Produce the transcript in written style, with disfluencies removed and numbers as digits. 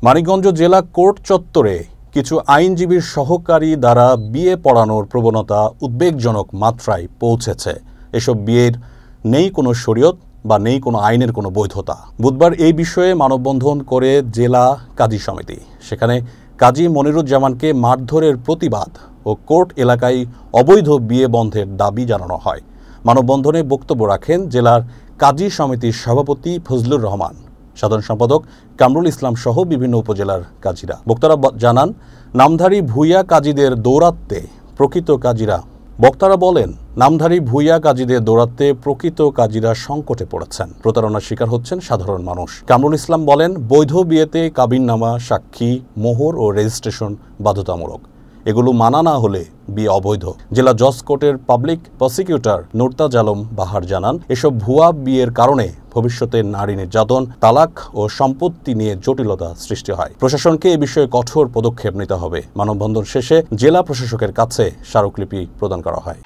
মানিকগঞ্জ জেলা কোর্ট চত্বরে কিছু আইনজীবীর সহকারী দ্বারা বিয়ে পড়ানোর প্রবণতা উদ্বেগজনক মাত্রায় পৌঁছেছে। এসব বিয়ের নেই কোনো শরীয়ত বা নেই কোনো আইনের কোনো বৈধতা। বুধবার এই বিষয়ে মানববন্ধন করে জেলা কাজী সমিতি। সেখানে কাজী মনিরুজ্জামানকে মারধরের প্রতিবাদ ও কোর্ট এলাকায় অবৈধ বিয়ে বন্ধের দাবি জানানো হয়। মানববন্ধনে বক্তব্য রাখেন জেলার কাজী সমিতির সভাপতি ফজলুর রহমান, সাধারণ সম্পাদক কামরুল ইসলাম সহ বিভিন্ন উপজেলার কাজীরা। বক্তারা জানান, নামধারী ভূঁইয়া কাজীদের দৌরাত্ম্যে প্রকৃত কাজীরা সংকটে পড়েছেন। প্রতারণার শিকার হচ্ছেন সাধারণ মানুষ। কামরুল ইসলাম বলেন, বৈধ বিয়েতে কাবিননামা, সাক্ষী, মোহর ও রেজিস্ট্রেশন বাধ্যতামূলক। এগুলো মানা না হলে বিয়ে অবৈধ। জেলা জজ কোর্টের পাবলিক প্রসিকিউটর নুরতাজ আলম বাহার জানান, এসব ভুয়া বিয়ের কারণে ভবিষ্যতে নারী নির্যাতন, তালাক ও সম্পত্তি নিয়ে জটিলতা সৃষ্টি হয়। প্রশাসনকে এ বিষয়ে কঠোর পদক্ষেপ নিতে হবে। মানববন্ধন শেষে জেলা প্রশাসকের কাছে স্মারকলিপি প্রদান করা হয়।